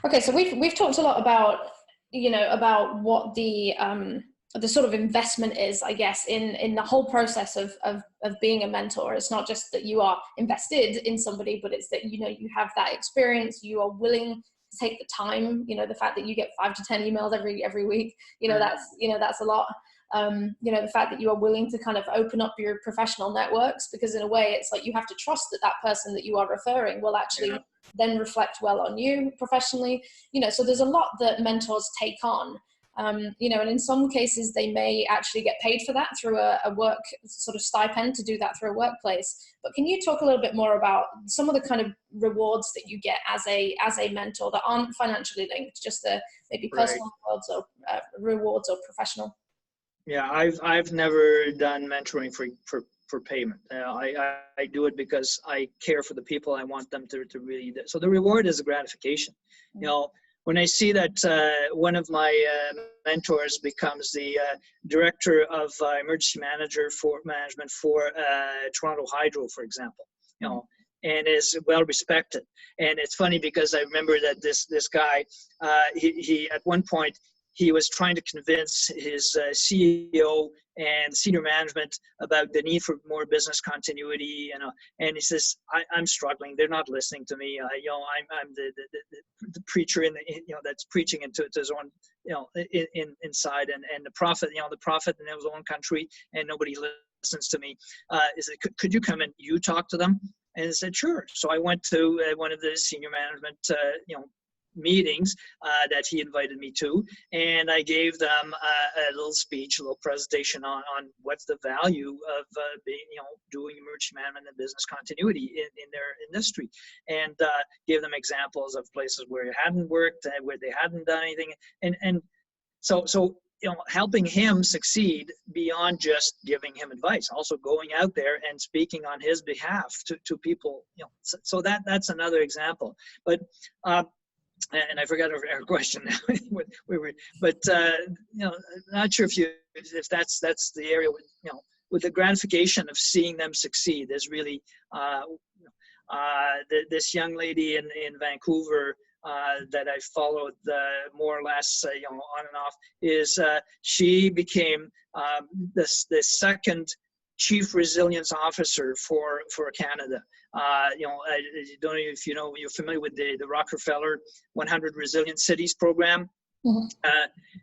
Okay, so we've talked a lot about, about what the sort of investment is, I guess, in the whole process of being a mentor. It's not just that you are invested in somebody, but it's that, you have that experience, you are willing to take the time, the fact that you get 5 to 10 emails every week, that's a lot. The fact that you are willing to kind of open up your professional networks, because in a way it's like you have to trust that that person that you are referring will actually then reflect well on you professionally. So there's a lot that mentors take on. And in some cases they may actually get paid for that through a work sort of stipend to do that through a workplace. But can you talk a little bit more about some of the kind of rewards that you get as a mentor that aren't financially linked, just the maybe personal rewards or rewards or professional? Yeah, I've never done mentoring for payment. I do it because I care for the people. I want them to really. So the reward is a gratification. When I see that one of my mentors becomes the director of emergency management for Toronto Hydro, for example, and is well respected. And it's funny because I remember that this guy, he at one point, he was trying to convince his CEO and senior management about the need for more business continuity, and he says, I'm struggling. They're not listening to me. I'm the preacher that's preaching into his own, inside, and the prophet in his own country, and nobody listens to me. He said, could you come and you talk to them? And I said, sure. So I went to one of the senior management, meetings that he invited me to, and I gave them a little speech, a little presentation on what's the value of being, doing emergency management and business continuity in their industry, and gave them examples of places where it hadn't worked, where they hadn't done anything, and so helping him succeed beyond just giving him advice, also going out there and speaking on his behalf to people, so that's another example. But and I forgot our question now. But not sure if that's the area with the gratification of seeing them succeed. There's really this young lady in Vancouver that I followed more or less on and off, is she became the second Chief Resilience Officer for Canada. I don't know if you're familiar with the Rockefeller 100 Resilient Cities program. Mm-hmm.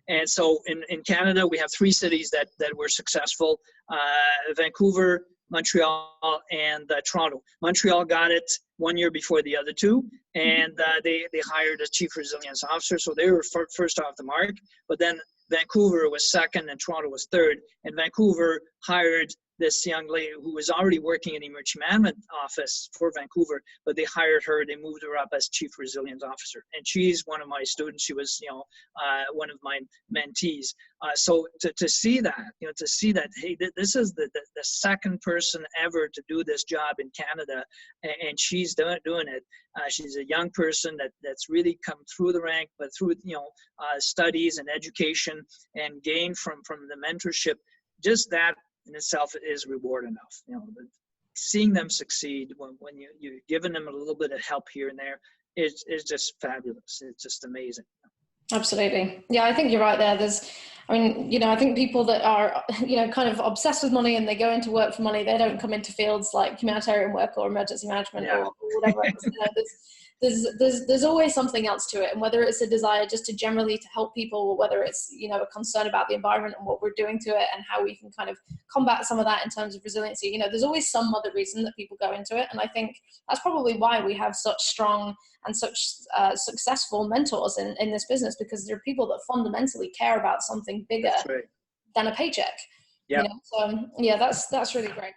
And so in Canada, we have 3 cities that were successful: Vancouver, Montreal, and Toronto. Montreal got it 1 year before the other 2, and they hired a Chief Resilience Officer, so they were first off the mark. But then Vancouver was second and Toronto was third, and Vancouver hired this young lady who was already working in the emergency management office for Vancouver, but they hired her, they moved her up as Chief Resilience Officer. And she's one of my students. She was, one of my mentees. So to see that, hey, this is the second person ever to do this job in Canada, and she's doing it. She's a young person that's really come through the rank, but through, studies and education and gain from the mentorship. Just that in itself is reward enough. But seeing them succeed when you're giving them a little bit of help here and there is just fabulous. It's just amazing. Absolutely. Yeah, I think you're right there. I think people that are, kind of obsessed with money and they go into work for money, they don't come into fields like humanitarian work or emergency management or whatever else. There's always something else to it, and whether it's a desire just to generally to help people, or whether it's a concern about the environment and what we're doing to it and how we can kind of combat some of that in terms of resiliency, there's always some other reason that people go into it. And I think that's probably why we have such strong and such successful mentors in this business, because there are people that fundamentally care about something bigger than a paycheck. So that's really great.